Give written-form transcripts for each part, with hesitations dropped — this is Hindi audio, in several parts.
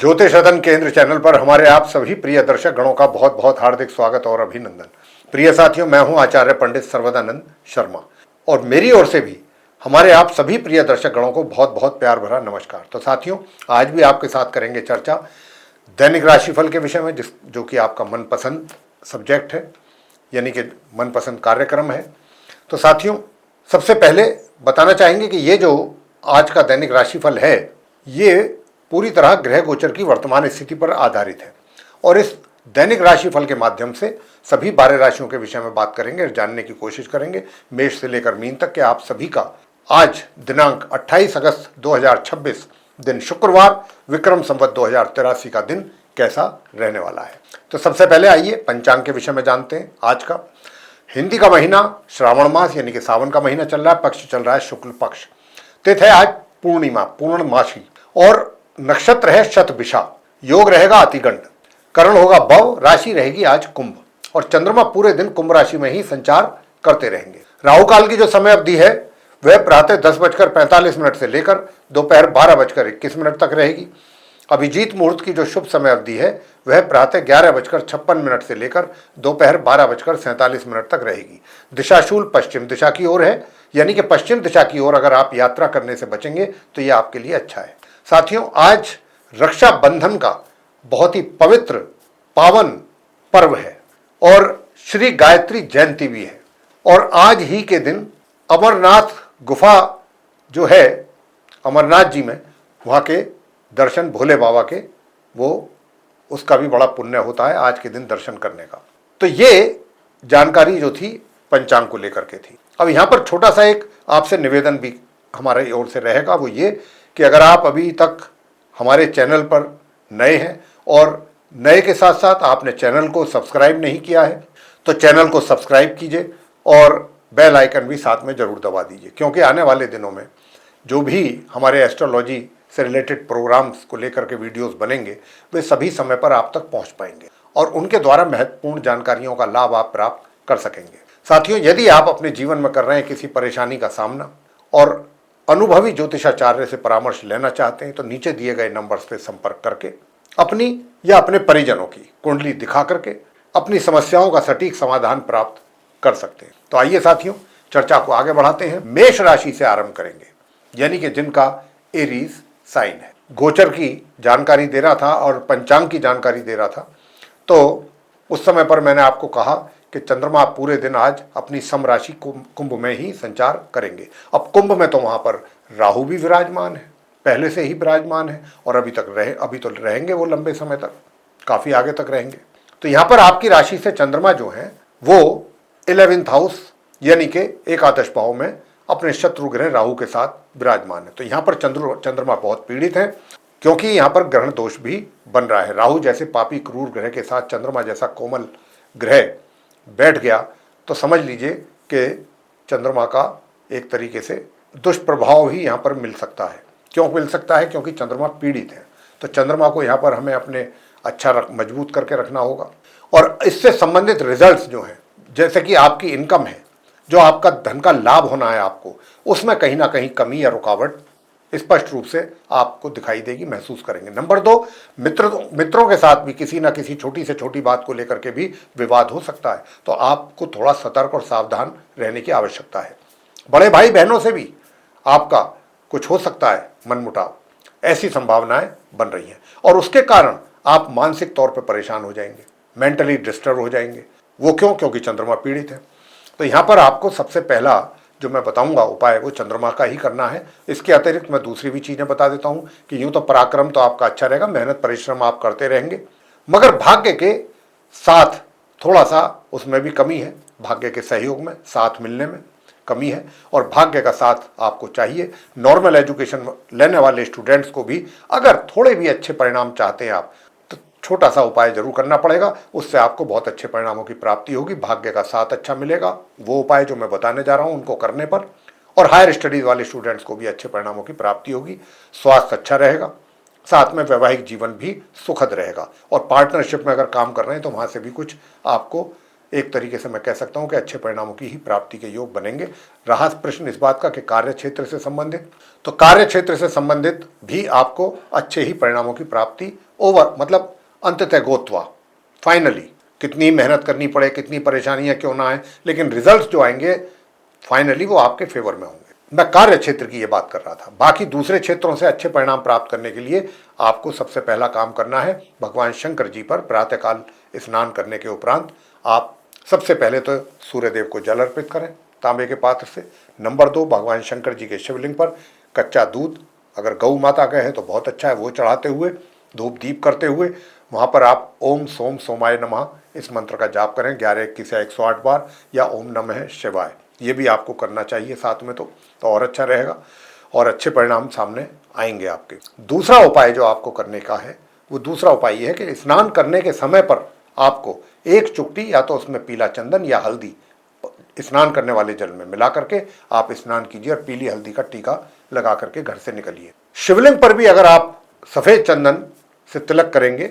ज्योतिष सदन केंद्र चैनल पर हमारे आप सभी प्रिय दर्शक गणों का बहुत बहुत हार्दिक स्वागत और अभिनंदन। प्रिय साथियों, मैं हूं आचार्य पंडित सर्वदानंद शर्मा और मेरी ओर से भी हमारे आप सभी प्रिय दर्शक गणों को बहुत बहुत प्यार भरा नमस्कार। तो साथियों, आज भी आपके साथ करेंगे चर्चा दैनिक राशिफल के विषय में, जो कि आपका मनपसंद सब्जेक्ट है, यानी कि मनपसंद कार्यक्रम है। तो साथियों, सबसे पहले बताना चाहेंगे कि ये जो आज का दैनिक राशिफल है, ये पूरी तरह ग्रह गोचर की वर्तमान स्थिति पर आधारित है और इस दैनिक राशिफल के माध्यम से सभी 12 राशियों के विषय में बात करेंगे और जानने की कोशिश करेंगे मेष से लेकर मीन तक के आप सभी का आज दिनांक 28 अगस्त 2026 दिन शुक्रवार विक्रम संवत 2083 का दिन कैसा रहने वाला है। तो सबसे पहले आइए पंचांग के विषय में जानते हैं। आज का हिंदी का महीना श्रावण मास यानी कि सावन का महीना चल रहा है, पक्ष चल रहा है शुक्ल पक्ष, तिथि है आज पूर्णिमा पूर्णमासी और नक्षत्र है शतभिषा, योग रहेगा अतिगंड, करण होगा भव, राशि रहेगी आज कुंभ और चंद्रमा पूरे दिन कुंभ राशि में ही संचार करते रहेंगे। राहु काल की जो समय अवधि है वह प्रातः 10:45 से लेकर दोपहर 12:21 तक रहेगी। अभिजीत मुहूर्त की जो शुभ समय अवधि है वह प्रातः 11:56 से लेकर दोपहर 12:47 तक रहेगी। दिशाशूल पश्चिम दिशा की ओर है, यानी कि पश्चिम दिशा की ओर अगर आप यात्रा करने से बचेंगे तो यह आपके लिए अच्छा है। साथियों, आज रक्षाबंधन का बहुत ही पवित्र पावन पर्व है और श्री गायत्री जयंती भी है और आज ही के दिन अमरनाथ गुफा जो है अमरनाथ जी में, वहाँ के दर्शन भोले बाबा के, वो उसका भी बड़ा पुण्य होता है आज के दिन दर्शन करने का। तो ये जानकारी जो थी पंचांग को लेकर के थी। अब यहाँ पर छोटा सा एक आपसे निवेदन भी हमारे ओर से रहेगा, वो ये कि अगर आप अभी तक हमारे चैनल पर नए हैं और नए के साथ साथ आपने चैनल को सब्सक्राइब नहीं किया है तो चैनल को सब्सक्राइब कीजिए और बेल आइकन भी साथ में ज़रूर दबा दीजिए, क्योंकि आने वाले दिनों में जो भी हमारे एस्ट्रोलॉजी से रिलेटेड प्रोग्राम्स को लेकर के वीडियोस बनेंगे वे सभी समय पर आप तक पहुंच पाएंगे और उनके द्वारा महत्वपूर्ण जानकारियों का लाभ आप प्राप्त कर सकेंगे। साथियों, यदि आप अपने जीवन में कर रहे हैं किसी परेशानी का सामना और अनुभवी ज्योतिषाचार्य से परामर्श लेना चाहते हैं तो नीचे दिए गए नंबर्स पे संपर्क करके अपनी या अपने परिजनों की कुंडली दिखा करके अपनी समस्याओं का सटीक समाधान प्राप्त कर सकते हैं। तो आइए साथियों, चर्चा को आगे बढ़ाते हैं। मेष राशि से आरंभ करेंगे, यानी कि जिनका एरीज साइन है। गोचर की जानकारी दे रहा था और पंचांग की जानकारी दे रहा था, तो उस समय पर मैंने आपको कहा कि चंद्रमा पूरे दिन आज अपनी सम राशि कुंभ में ही संचार करेंगे। अब कुंभ में तो वहां पर राहु भी विराजमान है, पहले से ही विराजमान है और अभी तो रहेंगे वो लंबे समय तक, काफी आगे तक रहेंगे। तो यहाँ पर आपकी राशि से चंद्रमा जो है वो 11th हाउस यानी कि एकादश भाव में अपने शत्रु ग्रह राहु के साथ विराजमान है। तो यहाँ पर चंद्रमा बहुत पीड़ित है, क्योंकि यहाँ पर ग्रहण दोष भी बन रहा है। राहु जैसे पापी क्रूर ग्रह के साथ चंद्रमा जैसा कोमल ग्रह बैठ गया तो समझ लीजिए कि चंद्रमा का एक तरीके से दुष्प्रभाव ही यहाँ पर मिल सकता है। क्यों मिल सकता है? क्योंकि चंद्रमा पीड़ित है। तो चंद्रमा को यहाँ पर हमें अपने मजबूत करके रखना होगा और इससे संबंधित रिजल्ट्स जो हैं, जैसे कि आपकी इनकम है, जो आपका धन का लाभ होना है आपको, उसमें कहीं ना कहीं कमी या रुकावट स्पष्ट रूप से आपको दिखाई देगी, महसूस करेंगे। नंबर 2, मित्रों के साथ भी किसी ना किसी छोटी से छोटी बात को लेकर के भी विवाद हो सकता है, तो आपको थोड़ा सतर्क और सावधान रहने की आवश्यकता है। बड़े भाई बहनों से भी आपका कुछ हो सकता है मनमुटाव, ऐसी संभावनाएं बन रही हैं और उसके कारण आप मानसिक तौर पर परेशान हो जाएंगे, मेंटली डिस्टर्ब हो जाएंगे। वो क्यों? क्योंकि चंद्रमा पीड़ित है। तो यहाँ पर आपको सबसे पहला जो मैं बताऊंगा उपाय वो चंद्रमा का ही करना है। इसके अतिरिक्त मैं दूसरी भी चीजें बता देता हूं कि यूं तो पराक्रम तो आपका अच्छा रहेगा, मेहनत परिश्रम आप करते रहेंगे, मगर भाग्य के साथ थोड़ा सा उसमें भी कमी है। भाग्य के सहयोग में, साथ मिलने में कमी है और भाग्य का साथ आपको चाहिए। नॉर्मल एजुकेशन लेने वाले स्टूडेंट्स को भी अगर थोड़े भी अच्छे परिणाम चाहते हैं आप, छोटा सा उपाय जरूर करना पड़ेगा, उससे आपको बहुत अच्छे परिणामों की प्राप्ति होगी, भाग्य का साथ अच्छा मिलेगा। वो उपाय जो मैं बताने जा रहा हूं उनको करने पर और हायर स्टडीज वाले स्टूडेंट्स को भी अच्छे परिणामों की प्राप्ति होगी, स्वास्थ्य अच्छा रहेगा, साथ में वैवाहिक जीवन भी सुखद रहेगा और पार्टनरशिप में अगर काम कर रहे हैं तो वहां से भी कुछ आपको एक तरीके से मैं कह सकता हूं कि अच्छे परिणामों की ही प्राप्ति के योग बनेंगे। रहा प्रश्न इस बात का कि कार्य क्षेत्र से संबंधित, तो कार्य क्षेत्र से संबंधित भी आपको अच्छे ही परिणामों की प्राप्ति ओवर मतलब अंततः गोत्वा फाइनली, कितनी मेहनत करनी पड़े, कितनी परेशानियां क्यों ना आए, लेकिन रिजल्ट जो आएंगे फाइनली वो आपके फेवर में होंगे। मैं कार्य क्षेत्र की ये बात कर रहा था। बाकी दूसरे क्षेत्रों से अच्छे परिणाम प्राप्त करने के लिए आपको सबसे पहला काम करना है, भगवान शंकर जी पर प्रातःकाल स्नान करने के उपरांत आप सबसे पहले तो सूर्यदेव को जल अर्पित करें तांबे के पात्र से। नंबर 2, भगवान शंकर जी के शिवलिंग पर कच्चा दूध, अगर गौ माता का है तो बहुत अच्छा है, वो चढ़ाते हुए धूप दीप करते हुए वहाँ पर आप ओम सोम सोमाय नमः इस मंत्र का जाप करें 11-21 या 108 बार, या ओम नमः शिवाय, ये भी आपको करना चाहिए साथ में, तो और अच्छा रहेगा और अच्छे परिणाम सामने आएंगे आपके। दूसरा उपाय जो आपको करने का है वो दूसरा उपाय ये है कि स्नान करने के समय पर आपको एक चुटकी या तो उसमें पीला चंदन या हल्दी स्नान करने वाले जल में मिला करके आप स्नान कीजिए और पीली हल्दी का टीका लगा करके घर से निकलिए। शिवलिंग पर भी अगर आप सफेद चंदन से तिलक करेंगे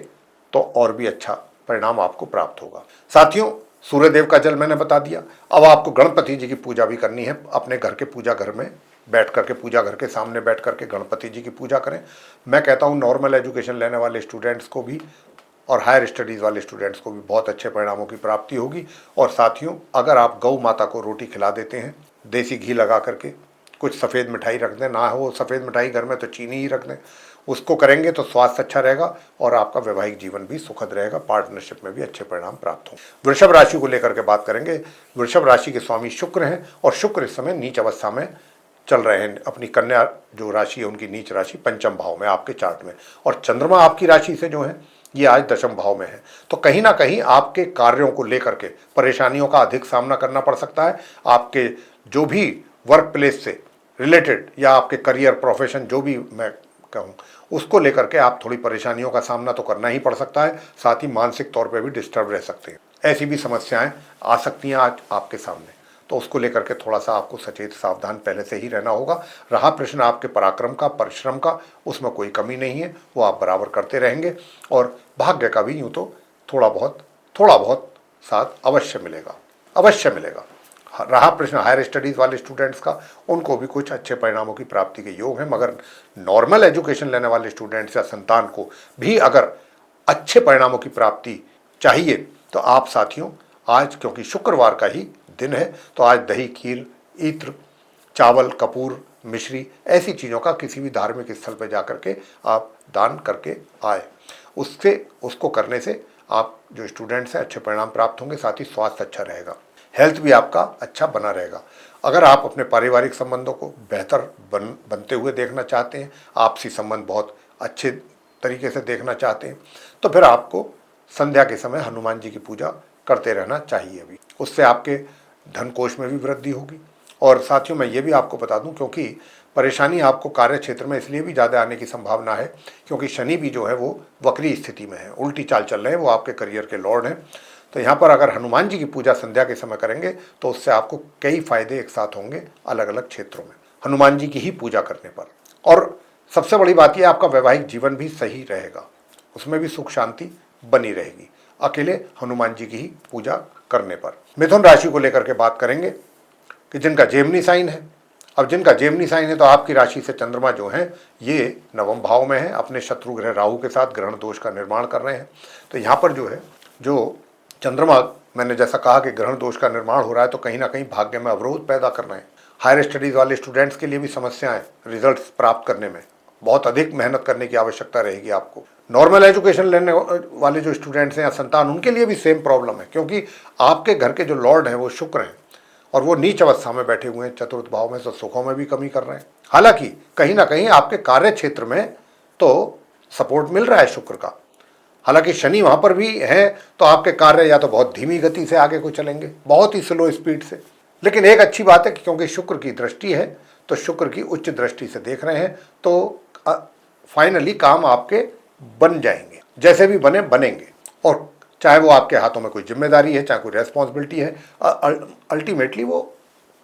तो और भी अच्छा परिणाम आपको प्राप्त होगा। साथियों, सूर्यदेव का जल मैंने बता दिया। अब आपको गणपति जी की पूजा भी करनी है। अपने घर के पूजा घर में बैठ करके, पूजा घर के सामने बैठ करके गणपति जी की पूजा करें। मैं कहता हूँ नॉर्मल एजुकेशन लेने वाले स्टूडेंट्स को भी और हायर स्टडीज़ वाले स्टूडेंट्स को भी बहुत अच्छे परिणामों की प्राप्ति होगी। और साथियों, अगर आप गौ माता को रोटी खिला देते हैं देसी घी लगा करके, कुछ सफ़ेद मिठाई रख दें, ना हो सफ़ेद मिठाई घर में तो चीनी ही रख दें, उसको करेंगे तो स्वास्थ्य अच्छा रहेगा और आपका वैवाहिक जीवन भी सुखद रहेगा, पार्टनरशिप में भी अच्छे परिणाम प्राप्त हों। वृषभ राशि को लेकर के बात करेंगे। वृषभ राशि के स्वामी शुक्र हैं और शुक्र इस समय नीच अवस्था में चल रहे हैं। अपनी कन्या जो राशि है उनकी नीच राशि पंचम भाव में आपके चार्ट में, और चंद्रमा आपकी राशि से जो है ये आज दशम भाव में है। तो कहीं ना कहीं आपके कार्यों को लेकर के परेशानियों का अधिक सामना करना पड़ सकता है। आपके जो भी वर्क प्लेस से रिलेटेड या आपके करियर प्रोफेशन जो भी मैं कहूँ उसको लेकर के आप थोड़ी परेशानियों का सामना तो करना ही पड़ सकता है। साथ ही मानसिक तौर पे भी डिस्टर्ब रह सकते हैं। ऐसी भी समस्याएं आ सकती हैं आज आपके सामने, तो उसको लेकर के थोड़ा सा आपको सचेत सावधान पहले से ही रहना होगा। रहा प्रश्न आपके पराक्रम का, परिश्रम का, उसमें कोई कमी नहीं है, वो आप बराबर करते रहेंगे और भाग्य का भी यूँ तो थोड़ा बहुत साथ अवश्य मिलेगा, अवश्य मिलेगा। रहा प्रश्न हायर स्टडीज़ वाले स्टूडेंट्स का, उनको भी कुछ अच्छे परिणामों की प्राप्ति के योग हैं, मगर नॉर्मल एजुकेशन लेने वाले स्टूडेंट्स या संतान को भी अगर अच्छे परिणामों की प्राप्ति चाहिए तो आप साथियों आज, क्योंकि शुक्रवार का ही दिन है, तो आज दही, खीर, इत्र, चावल, कपूर, मिश्री ऐसी चीज़ों का किसी भी धार्मिक स्थल पर जाकर के आप दान करके आए। उसको करने से आप जो स्टूडेंट्स हैं अच्छे परिणाम प्राप्त होंगे, साथ ही स्वास्थ्य अच्छा रहेगा, हेल्थ भी आपका अच्छा बना रहेगा। अगर आप अपने पारिवारिक संबंधों को बेहतर बनते हुए देखना चाहते हैं, आपसी संबंध बहुत अच्छे तरीके से देखना चाहते हैं, तो फिर आपको संध्या के समय हनुमान जी की पूजा करते रहना चाहिए। अभी उससे आपके धन कोष में भी वृद्धि होगी। और साथियों, मैं ये भी आपको बता दूं, क्योंकि परेशानी आपको कार्य क्षेत्र में इसलिए भी ज़्यादा आने की संभावना है क्योंकि शनि भी जो है वो वक्री स्थिति में है, उल्टी चाल चल रहे हैं, वो आपके करियर के लॉर्ड हैं। तो यहाँ पर अगर हनुमान जी की पूजा संध्या के समय करेंगे तो उससे आपको कई फायदे एक साथ होंगे अलग अलग क्षेत्रों में, हनुमान जी की ही पूजा करने पर। और सबसे बड़ी बात यह, आपका वैवाहिक जीवन भी सही रहेगा, उसमें भी सुख शांति बनी रहेगी अकेले हनुमान जी की ही पूजा करने पर। मिथुन राशि को लेकर के बात करेंगे कि जिनका जेमिनी साइन है। अब जिनका जेमिनी साइन है तो आपकी राशि से चंद्रमा जो है ये नवम भाव में है, अपने शत्रु ग्रह राहु के साथ ग्रहण दोष का निर्माण कर रहे हैं। तो यहाँ पर जो है, जो चंद्रमा, मैंने जैसा कहा कि ग्रहण दोष का निर्माण हो रहा है, तो कहीं ना कहीं भाग्य में अवरोध पैदा कर रहे हैं। हायर स्टडीज़ वाले स्टूडेंट्स के लिए भी समस्याएं, रिजल्ट्स प्राप्त करने में बहुत अधिक मेहनत करने की आवश्यकता रहेगी आपको। नॉर्मल एजुकेशन लेने वाले जो स्टूडेंट्स हैं या संतान, उनके लिए भी सेम प्रॉब्लम है, क्योंकि आपके घर के जो लॉर्ड हैं वो शुक्र हैं और वो नीच अवस्था में बैठे हुए हैं चतुर्थ भाव में, तो सुखों में भी कमी कर रहे हैं। हालांकि कहीं ना कहीं आपके कार्य क्षेत्र में तो सपोर्ट मिल रहा है शुक्र का, हालांकि शनि वहाँ पर भी है, तो आपके कार्य या तो बहुत धीमी गति से आगे को चलेंगे, बहुत ही स्लो स्पीड से। लेकिन एक अच्छी बात है कि क्योंकि शुक्र की दृष्टि है, तो शुक्र की उच्च दृष्टि से देख रहे हैं, तो फाइनली काम आपके बन जाएंगे, जैसे भी बनेंगे। और चाहे वो आपके हाथों में कोई जिम्मेदारी है, चाहे कोई रेस्पॉन्सिबिलिटी है, अल्टीमेटली वो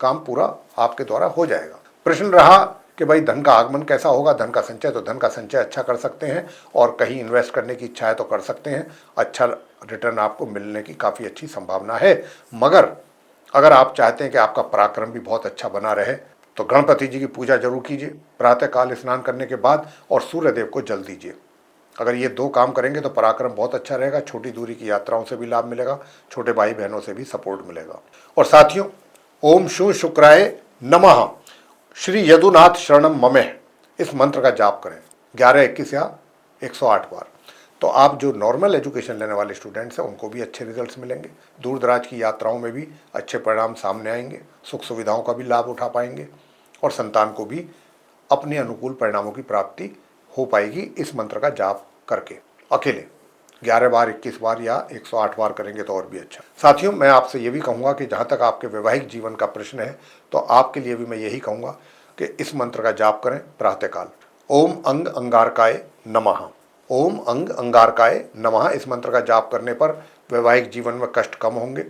काम पूरा आपके द्वारा हो जाएगा। प्रश्न रहा कि भाई धन का आगमन कैसा होगा, धन का संचय, तो धन का संचय अच्छा कर सकते हैं और कहीं इन्वेस्ट करने की इच्छा है तो कर सकते हैं, अच्छा रिटर्न आपको मिलने की काफ़ी अच्छी संभावना है। मगर अगर आप चाहते हैं कि आपका पराक्रम भी बहुत अच्छा बना रहे तो गणपति जी की पूजा जरूर कीजिए प्रातःकाल स्नान करने के बाद, और सूर्य देव को जल दीजिए। अगर ये 2 काम करेंगे तो पराक्रम बहुत अच्छा रहेगा, छोटी दूरी की यात्राओं से भी लाभ मिलेगा, छोटे भाई बहनों से भी सपोर्ट मिलेगा। और साथियों, ओम शू शुक्राय नमः श्री यदुनाथ शरणम ममेह, इस मंत्र का जाप करें 11, 21 या 108 बार। तो आप जो नॉर्मल एजुकेशन लेने वाले स्टूडेंट्स हैं उनको भी अच्छे रिजल्ट्स मिलेंगे, दूर दराज की यात्राओं में भी अच्छे परिणाम सामने आएंगे, सुख सुविधाओं का भी लाभ उठा पाएंगे और संतान को भी अपने अनुकूल परिणामों की प्राप्ति हो पाएगी इस मंत्र का जाप करके। अकेले 11 बार, 21 बार या 108 बार करेंगे तो और भी अच्छा। साथियों, मैं आपसे ये भी कहूँगा कि जहाँ तक आपके वैवाहिक जीवन का प्रश्न है तो आपके लिए भी मैं यही कहूँगा कि इस मंत्र का जाप करें प्रातःकाल। ओम अंग अंगारकाय नमः, ओम अंग अंगारकाय नमः, इस मंत्र का जाप करने पर वैवाहिक जीवन में कष्ट कम होंगे।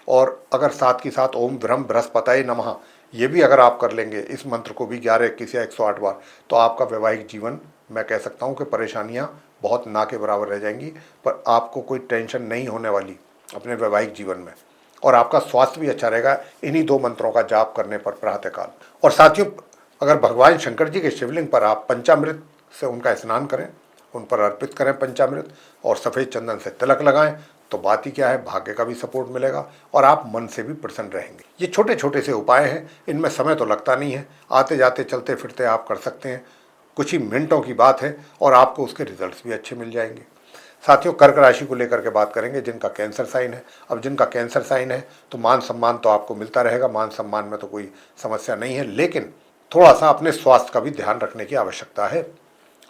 और अगर साथ के साथ ओम ब्रह्म बृहस्पतये नमः ये भी अगर आप कर लेंगे, इस मंत्र को भी 11, 21 या 108 बार, तो आपका वैवाहिक जीवन, मैं कह सकता हूँ कि परेशानियाँ बहुत ना के बराबर रह जाएंगी, पर आपको कोई टेंशन नहीं होने वाली अपने वैवाहिक जीवन में, और आपका स्वास्थ्य भी अच्छा रहेगा इन्हीं 2 मंत्रों का जाप करने पर प्रातःकाल। और साथियों, अगर भगवान शंकर जी के शिवलिंग पर आप पंचामृत से उनका स्नान करें, उन पर अर्पित करें पंचामृत, और सफ़ेद चंदन से तिलक लगाएं, तो बात ही क्या है, भाग्य का भी सपोर्ट मिलेगा और आप मन से भी प्रसन्न रहेंगे। ये छोटे छोटे से उपाय हैं, इनमें समय तो लगता नहीं है, आते जाते चलते फिरते आप कर सकते हैं, कुछ ही मिनटों की बात है और आपको उसके रिजल्ट्स भी अच्छे मिल जाएंगे। साथियों, कर्क राशि को लेकर के बात करेंगे जिनका कैंसर साइन है। अब जिनका कैंसर साइन है तो मान सम्मान तो आपको मिलता रहेगा, मान सम्मान में तो कोई समस्या नहीं है, लेकिन थोड़ा सा अपने स्वास्थ्य का भी ध्यान रखने की आवश्यकता है,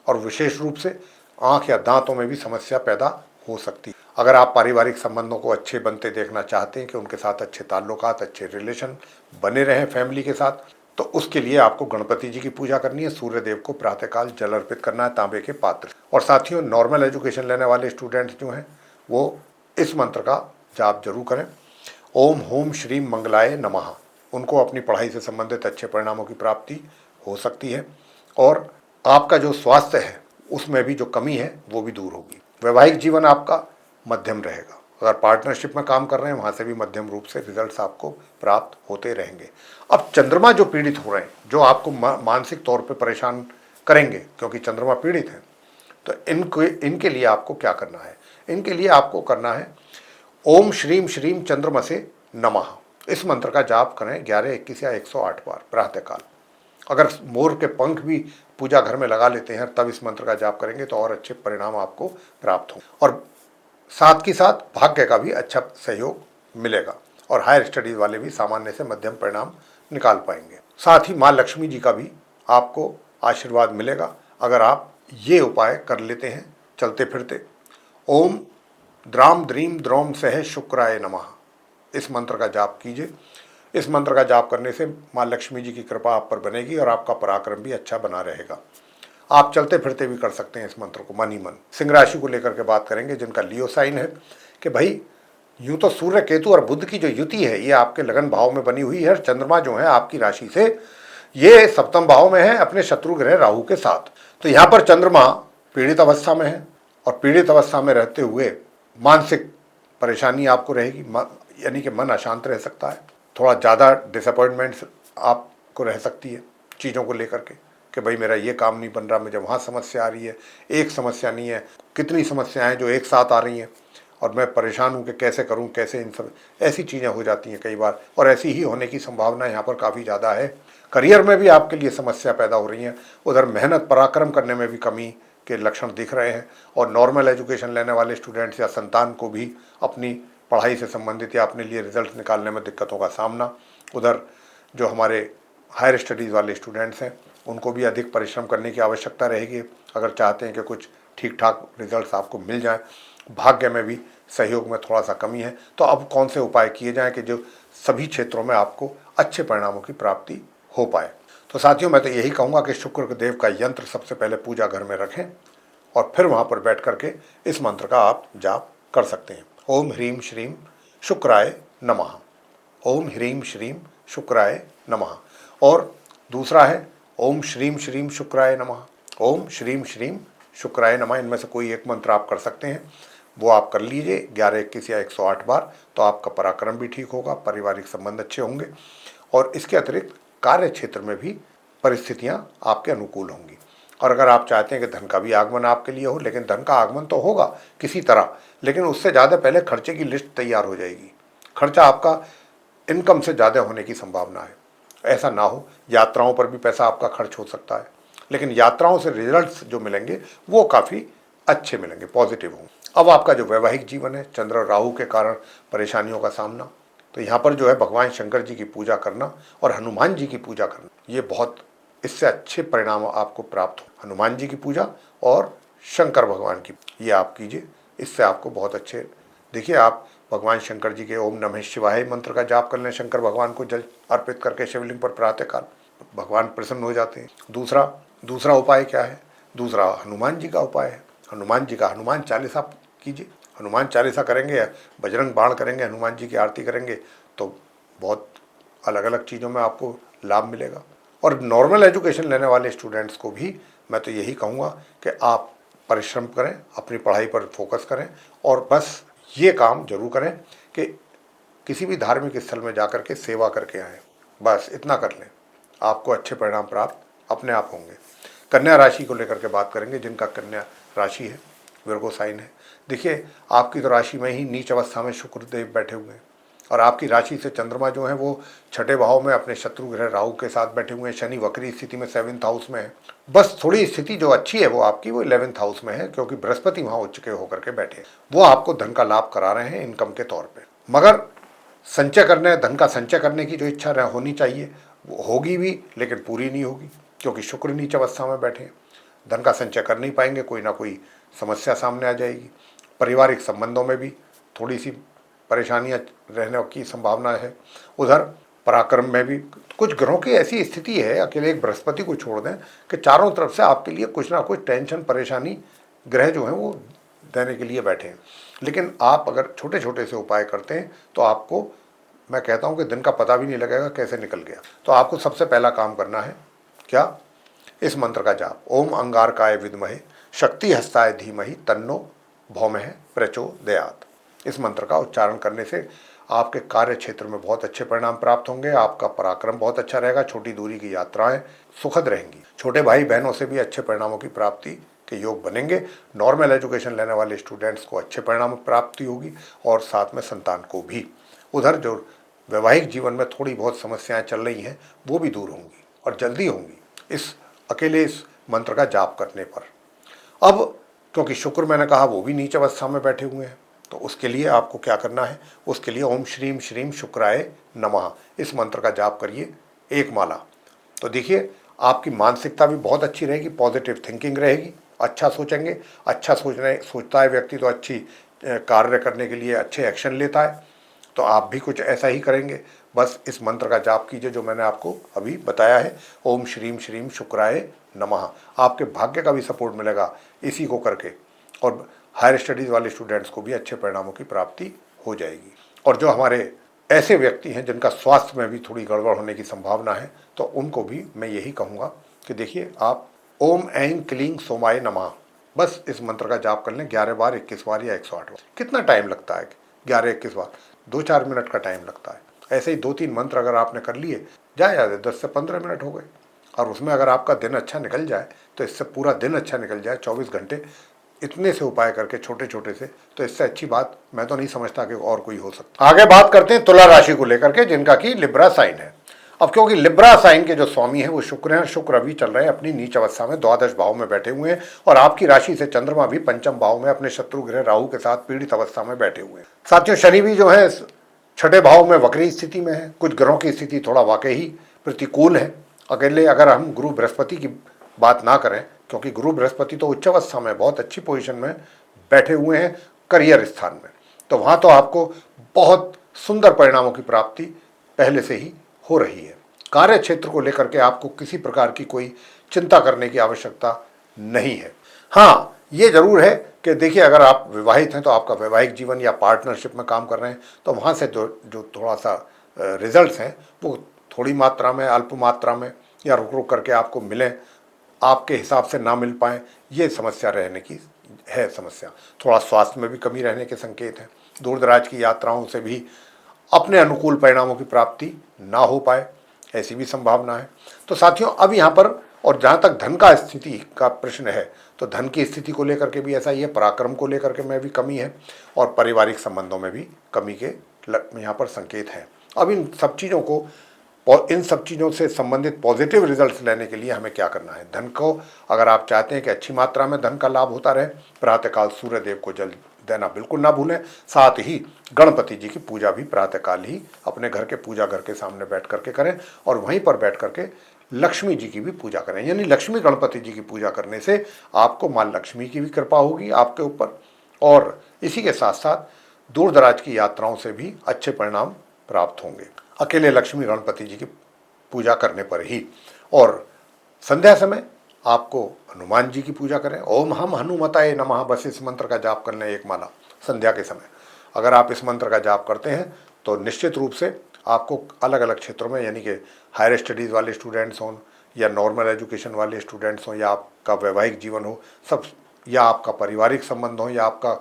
और विशेष रूप से आँख या दांतों में भी समस्या पैदा हो सकती है। अगर आप पारिवारिक संबंधों को अच्छे बनते देखना चाहते हैं कि उनके साथ अच्छे ताल्लुकात, अच्छे रिलेशन बने रहें फैमिली के साथ, तो उसके लिए आपको गणपति जी की पूजा करनी है, सूर्य देव को प्रातःकाल जल अर्पित करना है तांबे के पात्र। और साथियों, नॉर्मल एजुकेशन लेने वाले स्टूडेंट्स जो हैं वो इस मंत्र का जाप जरूर करें, ओम होम श्रीम मंगलाय नमः, उनको अपनी पढ़ाई से संबंधित अच्छे परिणामों की प्राप्ति हो सकती है, और आपका जो स्वास्थ्य है उसमें भी जो कमी है वो भी दूर होगी। वैवाहिक जीवन आपका मध्यम रहेगा, अगर पार्टनरशिप में काम कर रहे हैं वहाँ से भी मध्यम रूप से रिजल्ट्स आपको प्राप्त होते रहेंगे। अब चंद्रमा जो पीड़ित हो रहे हैं, जो आपको मानसिक तौर पे परेशान करेंगे क्योंकि चंद्रमा पीड़ित है, तो इनके लिए आपको क्या करना है, इनके लिए आपको करना है ओम श्रीम श्रीम चंद्रमसे नमः, इस मंत्र का जाप करें 11, 21 या 108 बार प्रातःकाल। अगर मोर के पंख भी पूजा घर में लगा लेते हैं तब इस मंत्र का जाप करेंगे तो और अच्छे परिणाम आपको प्राप्त हों, और साथ के साथ भाग्य का भी अच्छा सहयोग मिलेगा, और हायर स्टडीज वाले भी सामान्य से मध्यम परिणाम निकाल पाएंगे। साथ ही माँ लक्ष्मी जी का भी आपको आशीर्वाद मिलेगा अगर आप ये उपाय कर लेते हैं चलते फिरते। ओम द्राम द्रीम द्रोम सह शुक्राय नमः, इस मंत्र का जाप कीजिए। इस मंत्र का जाप करने से माँ लक्ष्मी जी की कृपा आप पर बनेगी और आपका पराक्रम भी अच्छा बना रहेगा। आप चलते फिरते भी कर सकते हैं इस मंत्र को मन ही मन। सिंह राशि को लेकर के बात करेंगे जिनका लियो साइन है, कि भाई यूं तो सूर्य केतु और बुध की जो युति है ये आपके लगन भाव में बनी हुई है, चंद्रमा जो है आपकी राशि से ये सप्तम भाव में है अपने शत्रु ग्रह राहु के साथ। तो यहाँ पर चंद्रमा पीड़ित अवस्था में है, और पीड़ित अवस्था में रहते हुए मानसिक परेशानी आपको रहेगी, यानी कि मन अशांत रह सकता है, थोड़ा ज़्यादा डिसअपॉइंटमेंट्स आपको रह सकती है चीज़ों को लेकर के, कि भाई मेरा ये काम नहीं बन रहा, मुझे वहाँ समस्या आ रही है, एक समस्या नहीं है, कितनी समस्याएं जो एक साथ आ रही हैं और मैं परेशान हूँ कि कैसे करूँ, कैसे इन सब, ऐसी चीज़ें हो जाती हैं कई बार, और ऐसी ही होने की संभावना यहाँ पर काफ़ी ज़्यादा है। करियर में भी आपके लिए समस्या पैदा हो रही हैं, उधर मेहनत पराक्रम करने में भी कमी के लक्षण दिख रहे हैं, और नॉर्मल एजुकेशन लेने वाले स्टूडेंट्स या संतान को भी अपनी पढ़ाई से संबंधित या अपने लिए रिजल्ट निकालने में दिक्कतों का सामना, उधर जो हमारे हायर स्टडीज़ वाले स्टूडेंट्स हैं उनको भी अधिक परिश्रम करने की आवश्यकता रहेगी अगर चाहते हैं कि कुछ ठीक ठाक रिजल्ट्स आपको मिल जाएं। भाग्य में भी सहयोग में थोड़ा सा कमी है, तो अब कौन से उपाय किए जाएं कि जो सभी क्षेत्रों में आपको अच्छे परिणामों की प्राप्ति हो पाए। तो साथियों, मैं तो यही कहूँगा कि शुक्र देव का यंत्र सबसे पहले पूजा घर में रखें और फिर वहाँ पर बैठ करके इस मंत्र का आप जाप कर सकते हैं। ओम ह्रीम श्रीम शुक्राय नमः, ओम ह्रीम श्रीम शुक्राय नमः। और दूसरा है ओम श्रीम श्रीम शुक्राय नमः, ओम श्रीम श्रीम शुक्राय नमः। इनमें से कोई एक मंत्र आप कर सकते हैं, वो आप कर लीजिए 11, 21 या 108 बार। तो आपका पराक्रम भी ठीक होगा, पारिवारिक संबंध अच्छे होंगे और इसके अतिरिक्त कार्य क्षेत्र में भी परिस्थितियां आपके अनुकूल होंगी। और अगर आप चाहते हैं कि धन का भी आगमन आपके लिए हो, लेकिन धन का आगमन तो होगा किसी तरह, लेकिन उससे ज़्यादा पहले खर्चे की लिस्ट तैयार हो जाएगी। खर्चा आपका इनकम से ज़्यादा होने की संभावना है, ऐसा ना हो। यात्राओं पर भी पैसा आपका खर्च हो सकता है, लेकिन यात्राओं से रिजल्ट्स जो मिलेंगे वो काफ़ी अच्छे मिलेंगे, पॉजिटिव होंगे। अब आपका जो वैवाहिक जीवन है, चंद्र और राहु के कारण परेशानियों का सामना, तो यहाँ पर जो है भगवान शंकर जी की पूजा करना और हनुमान जी की पूजा करना, ये बहुत इससे अच्छे परिणाम आपको प्राप्त हो। हनुमान जी की पूजा और शंकर भगवान की ये आप कीजिए, इससे आपको बहुत अच्छे। देखिए, आप भगवान शंकर जी के ओम नमः शिवाय मंत्र का जाप कर लें, शंकर भगवान को जल अर्पित करके शिवलिंग पर प्रातःकाल, भगवान प्रसन्न हो जाते हैं। दूसरा उपाय क्या है? दूसरा हनुमान जी का उपाय है। हनुमान चालीसा कीजिए। हनुमान चालीसा करेंगे, बजरंग बाण करेंगे, हनुमान जी की आरती करेंगे, तो बहुत अलग अलग चीज़ों में आपको लाभ मिलेगा। और नॉर्मल एजुकेशन लेने वाले स्टूडेंट्स को भी मैं तो यही कहूँगा कि आप परिश्रम करें, अपनी पढ़ाई पर फोकस करें और बस ये काम जरूर करें कि किसी भी धार्मिक स्थल में जाकर के सेवा करके आएँ। बस इतना कर लें, आपको अच्छे परिणाम प्राप्त अपने आप होंगे। कन्या राशि को लेकर के बात करेंगे। जिनका कन्या राशि है, विर्गो साइन है, देखिए आपकी तो राशि में ही नीच अवस्था में शुक्रदेव बैठे हुए हैं और आपकी राशि से चंद्रमा जो है वो 6ठे भाव में अपने शत्रु ग्रह राहु के साथ बैठे हुए हैं। शनि वक्री स्थिति में 7th हाउस में है। बस थोड़ी स्थिति जो अच्छी है वो आपकी वो 11th हाउस में है, क्योंकि बृहस्पति वहाँ उच्च के होकर के बैठे हैं। वो आपको धन का लाभ करा रहे हैं इनकम के तौर पर, मगर संचय करने, धन का संचय करने की जो इच्छा होनी चाहिए वो होगी भी, लेकिन पूरी नहीं होगी, क्योंकि शुक्र नीच अवस्था में बैठे हैं। धन का संचय कर नहीं पाएंगे, कोई ना कोई समस्या सामने आ जाएगी। पारिवारिक संबंधों में भी थोड़ी सी परेशानियां रहने की संभावना है। उधर पराक्रम में भी कुछ ग्रहों की ऐसी स्थिति है, अकेले एक बृहस्पति को छोड़ दें, कि चारों तरफ से आपके लिए कुछ ना कुछ टेंशन परेशानी ग्रह जो हैं वो देने के लिए बैठे हैं। लेकिन आप अगर छोटे छोटे से उपाय करते हैं तो आपको, मैं कहता हूं कि दिन का पता भी नहीं लगेगा कैसे निकल गया। तो आपको सबसे पहला काम करना है क्या? इस मंत्र का जाप, ओम अंगारकाय विद्महे शक्ति हस्ताय धीमहि तन्नो भौमः प्रचोदयात्। इस मंत्र का उच्चारण करने से आपके कार्य क्षेत्र में बहुत अच्छे परिणाम प्राप्त होंगे। आपका पराक्रम बहुत अच्छा रहेगा। छोटी दूरी की यात्राएं सुखद रहेंगी। छोटे भाई बहनों से भी अच्छे परिणामों की प्राप्ति के योग बनेंगे। नॉर्मल एजुकेशन लेने वाले स्टूडेंट्स को अच्छे परिणाम प्राप्ति होगी और साथ में संतान को भी। उधर जो वैवाहिक जीवन में थोड़ी बहुत समस्याएं चल रही हैं वो भी दूर होंगी और जल्दी होंगी इस अकेले इस मंत्र का जाप करने पर। अब क्योंकि शुक्र मैंने कहा वो भी नीच अवस्था में बैठे हुए हैं, तो उसके लिए आपको क्या करना है? उसके लिए ओम श्रीम श्रीम शुक्राय नमः इस मंत्र का जाप करिए 1 माला। तो देखिए आपकी मानसिकता भी बहुत अच्छी रहेगी, पॉजिटिव थिंकिंग रहेगी, अच्छा सोचेंगे। अच्छा सोचता है व्यक्ति तो अच्छी कार्य करने के लिए अच्छे एक्शन लेता है। तो आप भी कुछ ऐसा ही करेंगे। बस इस मंत्र का जाप कीजिए जो मैंने आपको अभी बताया है, ओम श्रीम श्रीम शुक्राय नमः। आपके भाग्य का भी सपोर्ट मिलेगा इसी को करके, और हायर स्टडीज़ वाले स्टूडेंट्स को भी अच्छे परिणामों की प्राप्ति हो जाएगी। और जो हमारे ऐसे व्यक्ति हैं जिनका स्वास्थ्य में भी थोड़ी गड़बड़ होने की संभावना है, तो उनको भी मैं यही कहूँगा कि देखिए आप ओम ऐं क्लीं सोमाय नमः बस इस मंत्र का जाप कर लें 11 बार, 21 बार या 108 बार। कितना टाइम लगता है? 11-21 बार 2-4 मिनट का टाइम लगता है। ऐसे ही 2-3 मंत्र अगर आपने कर लिए, जाए 10 से 15 मिनट हो गए। और उसमें अगर आपका दिन अच्छा निकल जाए तो इससे पूरा दिन अच्छा निकल जाए, 24 घंटे इतने से उपाय करके छोटे छोटे से, तो इससे अच्छी बात मैं तो नहीं समझता कि और कोई हो सकता। आगे बात करते हैं तुला राशि को लेकर के, जिनका कि लिब्रा साइन है। अब क्योंकि लिब्रा साइन के जो स्वामी हैं वो शुक्र हैं, शुक्र अभी चल रहे हैं अपनी नीच अवस्था में, द्वादश भाव में बैठे हुए हैं। और आपकी राशि से चंद्रमा भी 5म भाव में अपने शत्रु ग्रह राहु के साथ पीड़ित अवस्था में बैठे हुए हैं। साथियों, शनि भी जो है 6ठे भाव में वक्री स्थिति में है। कुछ ग्रहों की स्थिति थोड़ा वाकई ही प्रतिकूल है। अकेले अगर हम गुरु बृहस्पति की बात ना करें, क्योंकि गुरु बृहस्पति तो उच्च अवस्था में बहुत अच्छी पोजीशन में बैठे हुए हैं करियर स्थान में, तो वहाँ तो आपको बहुत सुंदर परिणामों की प्राप्ति पहले से ही हो रही है। कार्य क्षेत्र को लेकर के आपको किसी प्रकार की कोई चिंता करने की आवश्यकता नहीं है। हाँ, ये जरूर है कि देखिए अगर आप विवाहित हैं तो आपका वैवाहिक जीवन या पार्टनरशिप में काम कर रहे हैं तो वहाँ से जो थोड़ा सा रिजल्ट्स हैं वो थोड़ी मात्रा में, अल्प मात्रा में या रुक रुक करके आपको मिलें, आपके हिसाब से ना मिल पाएँ, ये समस्या रहने की है समस्या। थोड़ा स्वास्थ्य में भी कमी रहने के संकेत हैं। दूर दराज की यात्राओं से भी अपने अनुकूल परिणामों की प्राप्ति ना हो पाए, ऐसी भी संभावना है। तो साथियों, अब यहाँ पर और जहाँ तक धन का स्थिति का प्रश्न है, तो धन की स्थिति को लेकर के भी ऐसा ही है, पराक्रम को लेकर के में भी कमी है और पारिवारिक संबंधों में भी कमी के यहाँ पर संकेत हैं। अब इन सब चीज़ों से संबंधित पॉजिटिव रिजल्ट्स लेने के लिए हमें क्या करना है? धन को अगर आप चाहते हैं कि अच्छी मात्रा में धन का लाभ होता रहे, प्रातःकाल सूर्य देव को जल देना बिल्कुल ना भूलें। साथ ही गणपति जी की पूजा भी प्रातःकाल ही अपने घर के पूजा घर के सामने बैठ करके करें और वहीं पर बैठ करके लक्ष्मी जी की भी पूजा करें। यानी लक्ष्मी गणपति जी की पूजा करने से आपको माँ लक्ष्मी की भी कृपा होगी आपके ऊपर, और इसी के साथ साथ दूर दराज की यात्राओं से भी अच्छे परिणाम प्राप्त होंगे अकेले लक्ष्मी गणपति जी की पूजा करने पर ही। और संध्या समय आपको हनुमान जी की पूजा करें। ओम हम हनुमताय नमः, बस इस मंत्र का जाप कर लें एक माला संध्या के समय। अगर आप इस मंत्र का जाप करते हैं तो निश्चित रूप से आपको अलग अलग क्षेत्रों में, यानी कि हायर स्टडीज़ वाले स्टूडेंट्स हों या नॉर्मल एजुकेशन वाले स्टूडेंट्स हों या आपका वैवाहिक जीवन हो, सब, या आपका पारिवारिक संबंध हो या आपका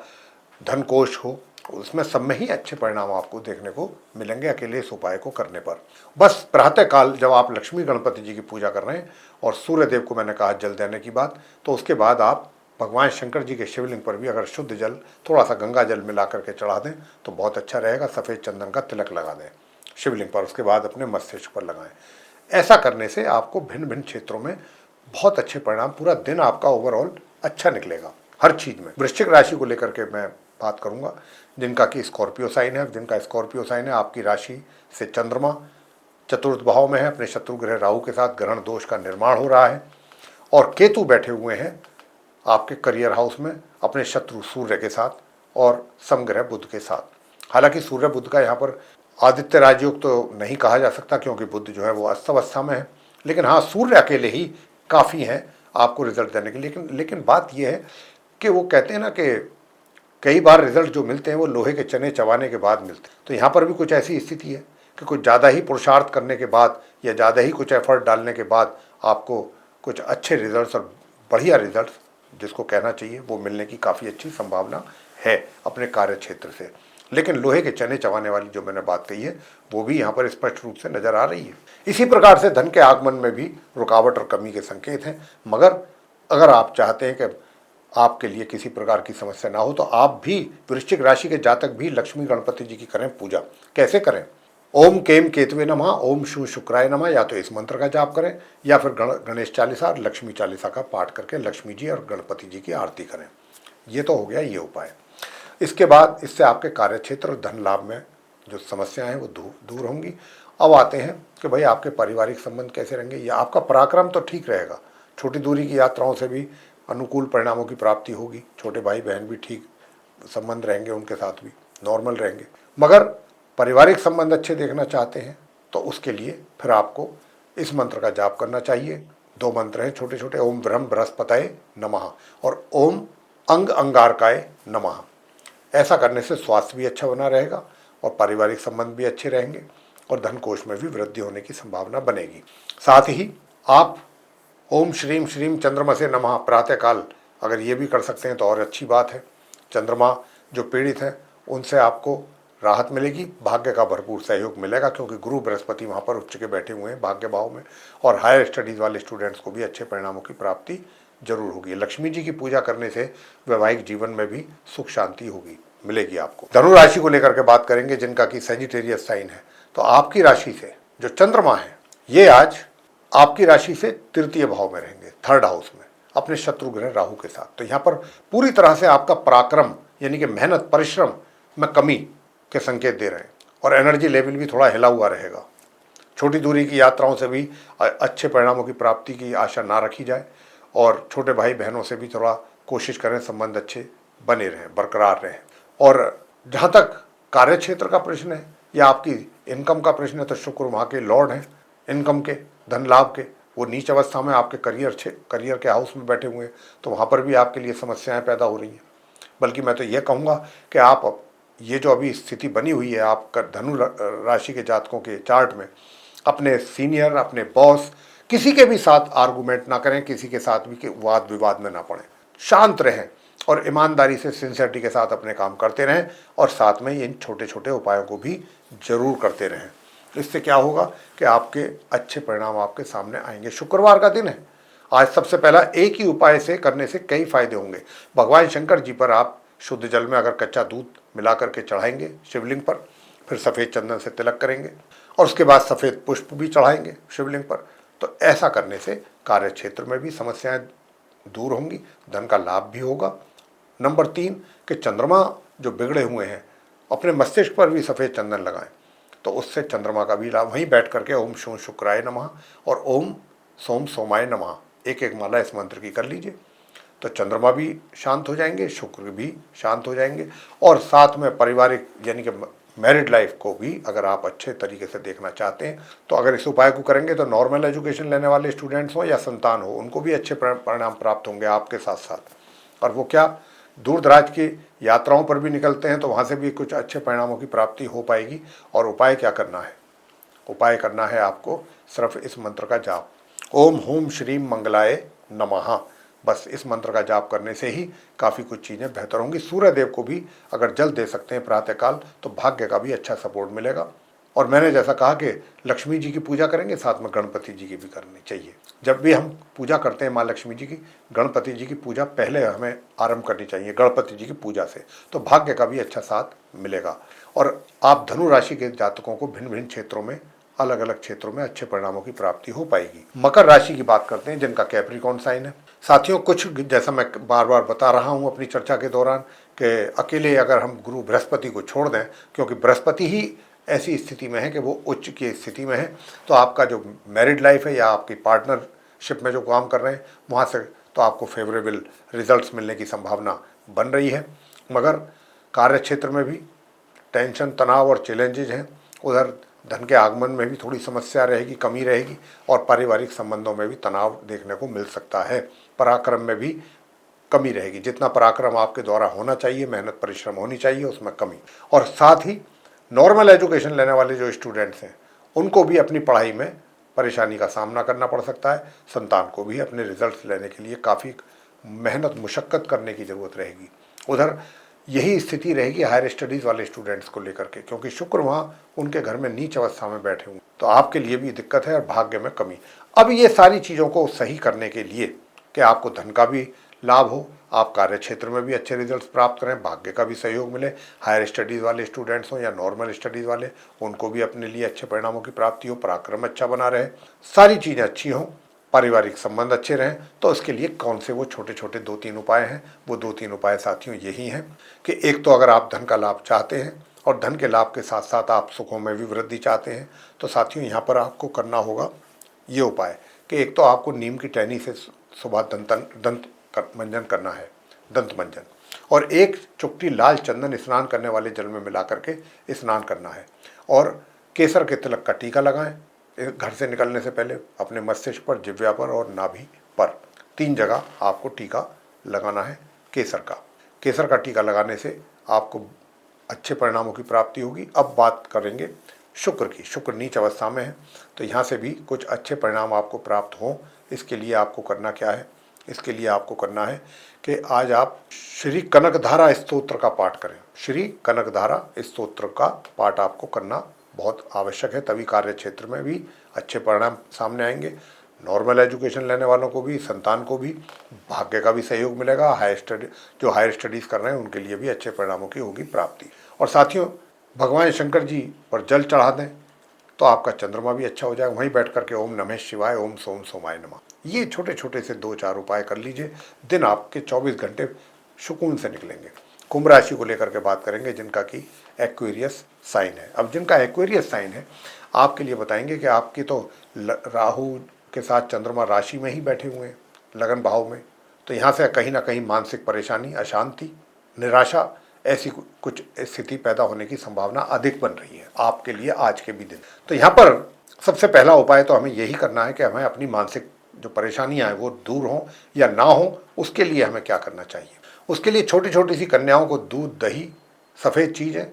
धन कोष हो, उसमें सब में ही अच्छे परिणाम आपको देखने को मिलेंगे अकेले इस उपाय को करने पर। बस प्रातःकाल जब आप लक्ष्मी गणपति जी की पूजा कर रहे हैं और सूर्य देव को मैंने कहा जल देने की बात, तो उसके बाद आप भगवान शंकर जी के शिवलिंग पर भी अगर शुद्ध जल थोड़ा सा गंगा जल मिला करके चढ़ा दें तो बहुत अच्छा रहेगा। सफ़ेद चंदन का तिलक लगा दें शिवलिंग पर, उसके बाद अपने मस्तिष्क पर लगाएं। ऐसा करने से आपको भिन्न भिन्न क्षेत्रों में बहुत अच्छे परिणाम, पूरा दिन आपका ओवरऑल अच्छा निकलेगा हर चीज़ में। वृश्चिक राशि को लेकर के मैं बात करूंगा, जिनका कि स्कॉर्पियो साइन है। जिनका स्कॉर्पियो साइन है, आपकी राशि से चंद्रमा चतुर्थ भाव में है, अपने शत्रु ग्रह राहु के साथ ग्रहण दोष का निर्माण हो रहा है, और केतु बैठे हुए हैं आपके करियर हाउस में अपने शत्रु सूर्य के साथ और समग्रह बुध के साथ। हालांकि सूर्य बुध का यहाँ पर आदित्य राजयोग तो नहीं कहा जा सकता क्योंकि बुध जो है वो अस्तवस्था में है, लेकिन हाँ सूर्य अकेले ही काफ़ी हैं आपको रिजल्ट देने के लिए। लेकिन बात यह है कि वो कहते हैं ना कि कई बार रिजल्ट जो मिलते हैं वो लोहे के चने चबाने के बाद मिलते हैं। तो यहाँ पर भी कुछ ऐसी स्थिति है कि कुछ ज़्यादा ही पुरुषार्थ करने के बाद या ज़्यादा ही कुछ एफर्ट डालने के बाद आपको कुछ अच्छे रिजल्ट्स और बढ़िया रिजल्ट्स, जिसको कहना चाहिए, वो मिलने की काफ़ी अच्छी संभावना है अपने कार्य क्षेत्र से। लेकिन लोहे के चने चबाने वाली जो मैंने बात कही है वो भी यहाँ पर स्पष्ट रूप से नजर आ रही है। इसी प्रकार से धन के आगमन में भी रुकावट और कमी के संकेत हैं। मगर अगर आप चाहते हैं कि आपके लिए किसी प्रकार की समस्या ना हो तो आप भी वृश्चिक राशि के जातक भी लक्ष्मी गणपति जी की करें पूजा। कैसे करें? ओम केम केतवे नमः, ओम शु शुक्राय नमः, या तो इस मंत्र का जाप करें या फिर गणेश चालीसा और लक्ष्मी चालीसा का पाठ करके लक्ष्मी जी और गणपति जी की आरती करें। ये तो हो गया ये उपाय। इसके बाद इससे आपके कार्यक्षेत्र और धन लाभ में जो समस्याएं हैं वो दूर होंगी। अब आते हैं कि भाई आपके पारिवारिक संबंध कैसे रहेंगे। या आपका पराक्रम तो ठीक रहेगा, छोटी दूरी की यात्राओं से भी अनुकूल परिणामों की प्राप्ति होगी, छोटे भाई बहन भी ठीक संबंध रहेंगे, उनके साथ भी नॉर्मल रहेंगे। मगर पारिवारिक संबंध अच्छे देखना चाहते हैं तो उसके लिए फिर आपको इस मंत्र का जाप करना चाहिए। 2 मंत्र हैं छोटे छोटे, ओम ब्रह्म बृहस्पतये नमः और ओम अंग अंगारकाय नमः। ऐसा करने से स्वास्थ्य भी अच्छा बना रहेगा और पारिवारिक संबंध भी अच्छे रहेंगे और धन कोष में भी वृद्धि होने की संभावना बनेगी। साथ ही आप ओम श्रीम श्रीम चंद्रमा से नमः प्रातःकाल अगर ये भी कर सकते हैं तो और अच्छी बात है। चंद्रमा जो पीड़ित हैं उनसे आपको राहत मिलेगी, भाग्य का भरपूर सहयोग मिलेगा क्योंकि गुरु बृहस्पति वहाँ पर उच्च के बैठे हुए हैं भाग्य भाव में, और हायर स्टडीज़ वाले स्टूडेंट्स को भी अच्छे परिणामों की प्राप्ति जरूर होगी। लक्ष्मी जी की पूजा करने से वैवाहिक जीवन में भी सुख शांति होगी, मिलेगी आपको। धनु राशि को लेकर के बात करेंगे, जिनका कि सेजिटेरियस साइन है। तो आपकी राशि से जो चंद्रमा है ये आज आपकी राशि से तृतीय भाव में रहेंगे, 3rd हाउस में, अपने शत्रु ग्रह राहु के साथ। तो यहाँ पर पूरी तरह से आपका पराक्रम यानी कि मेहनत परिश्रम में कमी के संकेत दे रहे हैं और एनर्जी लेवल भी थोड़ा हिला हुआ रहेगा। छोटी दूरी की यात्राओं से भी अच्छे परिणामों की प्राप्ति की आशा ना रखी जाए और छोटे भाई बहनों से भी थोड़ा कोशिश करें संबंध अच्छे बने रहें, बरकरार रहें। और जहाँ तक कार्य क्षेत्र का प्रश्न है या आपकी इनकम का प्रश्न है तो शुक्र वहाँ के लॉर्ड हैं इनकम के, धन लाभ के। वो नीच अवस्था में आपके करियर के हाउस में बैठे हुए हैं, तो वहाँ पर भी आपके लिए समस्याएं पैदा हो रही हैं। बल्कि मैं तो ये कहूँगा कि आप ये जो अभी स्थिति बनी हुई है आपका धनु राशि के जातकों के चार्ट में, अपने सीनियर अपने बॉस किसी के भी साथ आर्गूमेंट ना करें, किसी के साथ भी वाद विवाद में ना पड़ें, शांत रहें और ईमानदारी से सिंसियरिटी के साथ अपने काम करते रहें और साथ में इन छोटे छोटे उपायों को भी जरूर करते रहें। इससे क्या होगा कि आपके अच्छे परिणाम आपके सामने आएंगे। शुक्रवार का दिन है, आज सबसे पहला एक ही उपाय से करने से कई फायदे होंगे। भगवान शंकर जी पर आप शुद्ध जल में अगर कच्चा दूध मिला करके चढ़ाएंगे शिवलिंग पर, फिर सफ़ेद चंदन से तिलक करेंगे और उसके बाद सफ़ेद पुष्प भी चढ़ाएंगे शिवलिंग पर, तो ऐसा करने से कार्य क्षेत्र में भी समस्याएं दूर होंगी, धन का लाभ भी होगा। नंबर 3 कि चंद्रमा जो बिगड़े हुए हैं, अपने मस्तिष्क पर भी सफ़ेद चंदन लगाएं, तो उससे चंद्रमा का भी लाभ। वहीं बैठ करके ओम शो शुक्राय नमः और ओम सोम सोमाय नमः एक एक माला इस मंत्र की कर लीजिए, तो चंद्रमा भी शांत हो जाएंगे, शुक्र भी शांत हो जाएंगे और साथ में पारिवारिक यानी कि मैरिड लाइफ को भी अगर आप अच्छे तरीके से देखना चाहते हैं तो अगर इस उपाय को करेंगे तो नॉर्मल एजुकेशन लेने वाले स्टूडेंट्स हो या संतान हो, उनको भी अच्छे परिणाम प्राप्त होंगे आपके साथ साथ। और वो क्या, दूर दराज की यात्राओं पर भी निकलते हैं तो वहाँ से भी कुछ अच्छे परिणामों की प्राप्ति हो पाएगी। और उपाय क्या करना है, उपाय करना है आपको सिर्फ इस मंत्र का जाप, ओम होम श्रीम मंगलाय नमः। बस इस मंत्र का जाप करने से ही काफ़ी कुछ चीज़ें बेहतर होंगी। सूर्य देव को भी अगर जल दे सकते हैं प्रातःकाल तो भाग्य का भी अच्छा सपोर्ट मिलेगा। और मैंने जैसा कहा कि लक्ष्मी जी की पूजा करेंगे, साथ में गणपति जी की भी करनी चाहिए। जब भी हम पूजा करते हैं माँ लक्ष्मी जी की, गणपति जी की पूजा पहले हमें आरंभ करनी चाहिए गणपति जी की पूजा से, तो भाग्य का भी अच्छा साथ मिलेगा। और आप धनु राशि के जातकों को भिन्न भिन्न क्षेत्रों में, अलग अलग क्षेत्रों में अच्छे परिणामों की प्राप्ति हो पाएगी। मकर राशि की बात करते हैं जिनका कैप्रिकॉर्न साइन है। साथियों, कुछ जैसा मैं बार बार बता रहा हूं अपनी चर्चा के दौरान कि अकेले अगर हम गुरु बृहस्पति को छोड़ दें, क्योंकि बृहस्पति ही ऐसी स्थिति में है कि वो उच्च की स्थिति में है, तो आपका जो मैरिड लाइफ है या आपकी पार्टनरशिप में जो काम कर रहे हैं वहाँ से तो आपको फेवरेबल रिजल्ट्स मिलने की संभावना बन रही है। मगर कार्य क्षेत्र में भी टेंशन, तनाव और चैलेंजेज हैं। उधर धन के आगमन में भी थोड़ी समस्या रहेगी, कमी रहेगी और पारिवारिक संबंधों में भी तनाव देखने को मिल सकता है। पराक्रम में भी कमी रहेगी, जितना पराक्रम आपके द्वारा होना चाहिए, मेहनत परिश्रम होनी चाहिए, उसमें कमी। और साथ ही नॉर्मल एजुकेशन लेने वाले जो स्टूडेंट्स हैं उनको भी अपनी पढ़ाई में परेशानी का सामना करना पड़ सकता है। संतान को भी अपने रिजल्ट्स लेने के लिए काफ़ी मेहनत मुशक्क़त करने की ज़रूरत रहेगी। उधर यही स्थिति रहेगी हायर स्टडीज़ वाले स्टूडेंट्स को लेकर के, क्योंकि शुक्र वहाँ उनके घर में नीच अवस्था में बैठे हुए, तो आपके लिए भी दिक्कत है और भाग्य में कमी। अब ये सारी चीज़ों को सही करने के लिए कि आपको धन का भी लाभ हो, आप कार्य क्षेत्र में भी अच्छे रिजल्ट्स प्राप्त करें, भाग्य का भी सहयोग मिले, हायर स्टडीज़ वाले स्टूडेंट्स हों या नॉर्मल स्टडीज़ वाले, उनको भी अपने लिए अच्छे परिणामों की प्राप्ति हो, पराक्रम अच्छा बना रहे, सारी चीज़ें अच्छी हों, पारिवारिक संबंध अच्छे रहें, तो उसके लिए कौन से वो छोटे छोटे 2-3 उपाय हैं। वो 2-3 उपाय साथियों यही हैं कि एक तो अगर आप धन का लाभ चाहते हैं और धन के लाभ के साथ साथ आप सुखों में भी वृद्धि चाहते हैं, तो साथियों यहाँ पर आपको करना होगा ये उपाय कि एक तो आपको नीम की टहनी से सुबह दंत मंजन करना है, दंत मंजन, और एक चुटकी लाल चंदन स्नान करने वाले जल में मिला करके स्नान करना है। और केसर के तिलक का टीका लगाएं घर से निकलने से पहले, अपने मस्तिष्क पर, जिह्वा पर और नाभि पर 3 जगह आपको टीका लगाना है केसर का। केसर का टीका लगाने से आपको अच्छे परिणामों की प्राप्ति होगी। अब बात करेंगे शुक्र की। शुक्र नीच अवस्था में है, तो यहाँ से भी कुछ अच्छे परिणाम आपको प्राप्त हों, इसके लिए आपको करना क्या है, इसके लिए आपको करना है कि आज आप श्री कनकधारा स्तोत्र का पाठ करें। श्री कनकधारा स्तोत्र का पाठ आपको करना बहुत आवश्यक है, तभी कार्य क्षेत्र में भी अच्छे परिणाम सामने आएंगे। नॉर्मल एजुकेशन लेने वालों को भी, संतान को भी भाग्य का भी सहयोग मिलेगा। हायर स्टडीज़ कर रहे हैं उनके लिए भी अच्छे परिणामों की होगी प्राप्ति। और साथियों, भगवान शंकर जी पर जल चढ़ा दें तो आपका चंद्रमा भी अच्छा हो जाएगा। वहीं बैठ करके ओम नमः शिवाय, ओम सोम सोमाय नमः, ये छोटे छोटे से 2-4 उपाय कर लीजिए। दिन आपके 24 घंटे सुकून से निकलेंगे। कुंभ राशि को लेकर के बात करेंगे जिनका कि एक्वेरियस साइन है। अब जिनका एक्वेरियस साइन है आपके लिए बताएंगे कि आपकी तो राहु के साथ चंद्रमा राशि में ही बैठे हुए हैं, लगन भाव में, तो यहाँ से कहीं ना कहीं मानसिक परेशानी, अशांति, निराशा, ऐसी कुछ स्थिति पैदा होने की संभावना अधिक बन रही है आपके लिए आज के भी दिन। तो यहाँ पर सबसे पहला उपाय तो हमें यही करना है कि हमें अपनी मानसिक जो परेशानियाँ हैं वो दूर हों या ना हों। उसके लिए हमें क्या करना चाहिए, उसके लिए छोटी छोटी सी कन्याओं को दूध, दही, सफ़ेद चीज़ें,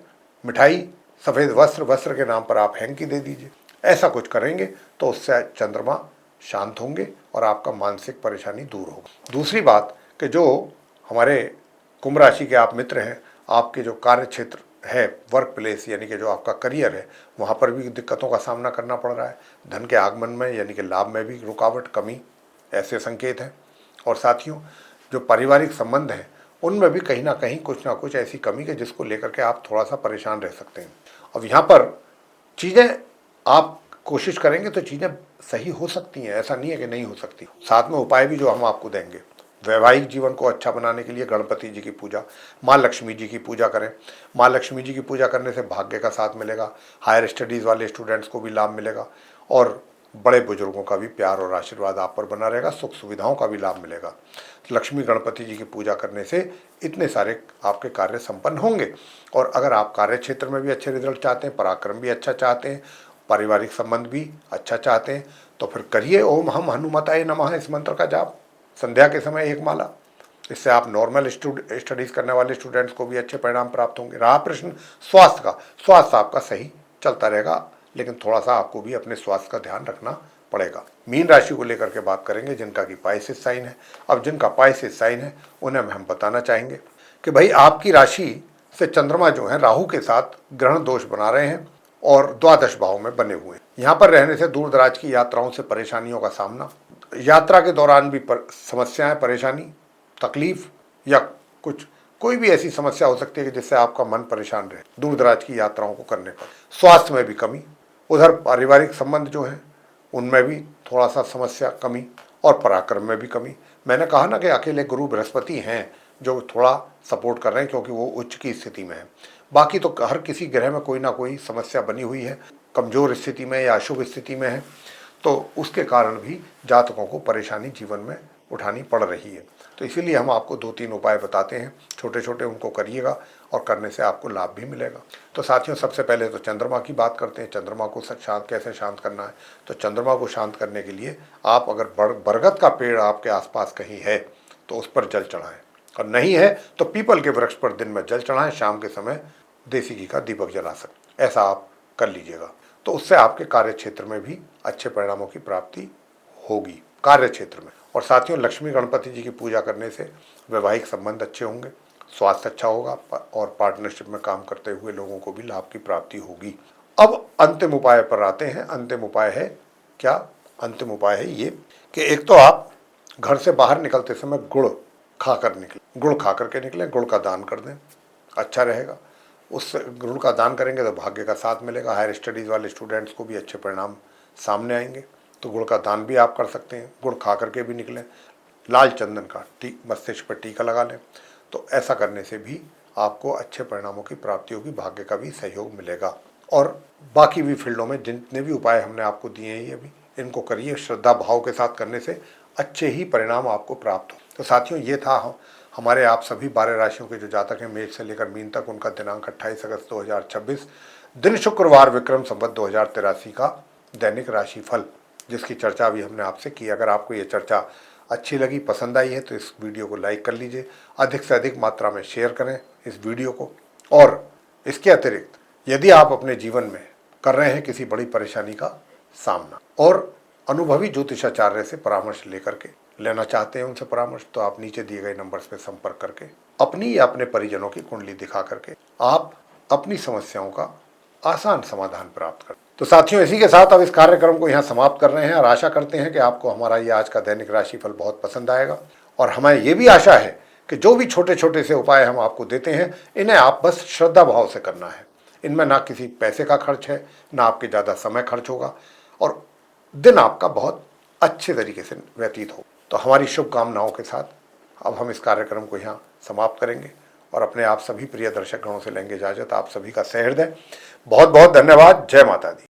मिठाई, सफ़ेद वस्त्र, वस्त्र के नाम पर आप हैंकी दे दीजिए। ऐसा कुछ करेंगे तो उससे चंद्रमा शांत होंगे और आपका मानसिक परेशानी दूर होगी। दूसरी बात कि जो हमारे कुंभ राशि के आप मित्र हैं, आपके जो कार्य क्षेत्र है, वर्क प्लेस यानी कि जो आपका करियर है, वहाँ पर भी दिक्कतों का सामना करना पड़ रहा है। धन के आगमन में यानी कि लाभ में भी रुकावट, कमी, ऐसे संकेत हैं। और साथियों, जो पारिवारिक संबंध हैं उनमें भी कहीं ना कुछ ऐसी कमी है जिसको लेकर के आप थोड़ा सा परेशान रह सकते हैं। अब यहाँ पर चीज़ें आप कोशिश करेंगे तो चीज़ें सही हो सकती हैं, ऐसा नहीं है कि नहीं हो सकती। साथ में उपाय भी जो हम आपको देंगे। वैवाहिक जीवन को अच्छा बनाने के लिए गणपति जी की पूजा, माँ लक्ष्मी जी की पूजा करें। माँ लक्ष्मी जी की पूजा करने से भाग्य का साथ मिलेगा, हायर स्टडीज़ वाले स्टूडेंट्स को भी लाभ मिलेगा और बड़े बुजुर्गों का भी प्यार और आशीर्वाद आप पर बना रहेगा, सुख सुविधाओं का भी लाभ मिलेगा। लक्ष्मी गणपति जी की पूजा करने से इतने सारे आपके कार्य संपन्न होंगे। और अगर आप कार्य क्षेत्र में भी अच्छे रिजल्ट चाहते हैं, पराक्रम भी अच्छा चाहते हैं, पारिवारिक संबंध भी अच्छा चाहते हैं, तो फिर करिए ओम हम हनुमताय नमः इस मंत्र का जाप संध्या के समय 1 माला। इससे आप नॉर्मल स्टडीज़ करने वाले स्टूडेंट्स को भी अच्छे परिणाम प्राप्त होंगे। रहा प्रश्न स्वास्थ्य का, स्वास्थ्य आपका सही चलता रहेगा, लेकिन थोड़ा सा आपको भी अपने स्वास्थ्य का ध्यान रखना पड़ेगा। मीन राशि को लेकर के बात करेंगे जिनका कि पाइसेस साइन है। अब जिनका पाइसेस साइन है उन्हें हम बताना चाहेंगे कि भाई आपकी राशि से चंद्रमा जो है राहु के साथ ग्रहण दोष बना रहे हैं और द्वादश भाव में बने हुए हैं। यहाँ पर रहने से दूर दराज की यात्राओं से परेशानियों का सामना, यात्रा के दौरान भी समस्याएं, परेशानी, तकलीफ या कोई भी ऐसी समस्या हो सकती है कि जिससे आपका मन परेशान रहे दूर दराज की यात्राओं को करने पर। स्वास्थ्य में भी कमी, उधर पारिवारिक संबंध जो है उनमें भी थोड़ा सा समस्या, कमी और पराक्रम में भी कमी। मैंने कहा ना कि अकेले गुरु बृहस्पति हैं जो थोड़ा सपोर्ट कर रहे हैं क्योंकि वो उच्च की स्थिति में है। बाकी तो हर किसी ग्रह में कोई ना कोई समस्या बनी हुई है, कमजोर स्थिति में या अशुभ स्थिति में है, तो उसके कारण भी जातकों को परेशानी जीवन में उठानी पड़ रही है। तो इसीलिए हम आपको 2-3 उपाय बताते हैं, छोटे छोटे, उनको करिएगा और करने से आपको लाभ भी मिलेगा। तो साथियों, सबसे पहले तो चंद्रमा की बात करते हैं। चंद्रमा को कैसे शांत करना है? तो चंद्रमा को शांत करने के लिए आप अगर बरगद का पेड़ आपके आसपास कहीं है तो उस पर जल चढ़ाएं, और नहीं है तो पीपल के वृक्ष पर दिन में जल चढ़ाएं, शाम के समय देसी घी का दीपक जला सकते, ऐसा आप कर लीजिएगा। तो उससे आपके कार्य क्षेत्र में भी अच्छे परिणामों की प्राप्ति होगी, कार्य क्षेत्र में। और साथियों, लक्ष्मी गणपति जी की पूजा करने से वैवाहिक संबंध अच्छे होंगे, स्वास्थ्य अच्छा होगा और पार्टनरशिप में काम करते हुए लोगों को भी लाभ की प्राप्ति होगी। अब अंतिम उपाय पर आते हैं। अंतिम उपाय है क्या? अंतिम उपाय है ये कि एक तो आप घर से बाहर निकलते समय गुड़ खा करके निकलें, गुड़ का दान कर दें, अच्छा रहेगा। उस गुड़ का दान करेंगे तो भाग्य का साथ मिलेगा। हायर स्टडीज़ वाले स्टूडेंट्स को भी अच्छे परिणाम सामने आएंगे, तो गुड़ का दान भी आप कर सकते हैं। गुड़ खा करके भी निकलें, लाल चंदन का मस्तिष्क पर टीका लगा लें, तो ऐसा करने से भी आपको अच्छे परिणामों की प्राप्ति होगी, भाग्य का भी सहयोग मिलेगा। और बाकी भी फील्डों में जितने भी उपाय हमने आपको दिए हैं, ये भी इनको करिए, श्रद्धा भाव के साथ करने से अच्छे ही परिणाम आपको प्राप्त हो। तो साथियों, ये था हमारे आप सभी 12 राशियों के जो जातक हैं, मेष से लेकर मीन तक, उनका दिनांक 28 अगस्त 2026, दिन शुक्रवार, विक्रम संवत 2083 का दैनिक राशिफल, जिसकी चर्चा भी हमने आपसे की। अगर आपको ये चर्चा अच्छी लगी, पसंद आई है, तो इस वीडियो को लाइक कर लीजिए, अधिक से अधिक मात्रा में शेयर करें इस वीडियो को। और इसके अतिरिक्त यदि आप अपने जीवन में कर रहे हैं किसी बड़ी परेशानी का सामना और अनुभवी ज्योतिषाचार्य से परामर्श लेकर के लेना चाहते हैं उनसे परामर्श, तो आप नीचे दिए गए नंबर्स पर संपर्क करके अपनी या अपने परिजनों की कुंडली दिखा करके आप अपनी समस्याओं का आसान समाधान प्राप्त कर। तो साथियों, इसी के साथ अब इस कार्यक्रम को यहाँ समाप्त कर रहे हैं और आशा करते हैं कि आपको हमारा ये आज का दैनिक राशिफल बहुत पसंद आएगा। और हमें ये भी आशा है कि जो भी छोटे छोटे से उपाय हम आपको देते हैं, इन्हें आप बस श्रद्धा भाव से करना है। इनमें ना किसी पैसे का खर्च है, ना आपके ज़्यादा समय खर्च होगा और दिन आपका बहुत अच्छे तरीके से व्यतीत हो। तो हमारी शुभकामनाओं के साथ अब हम इस कार्यक्रम को यहाँ समाप्त करेंगे और अपने आप सभी प्रिय दर्शक गणों से लेंगे इजाजत। आप सभी का सहृदय बहुत बहुत धन्यवाद। जय माता दी।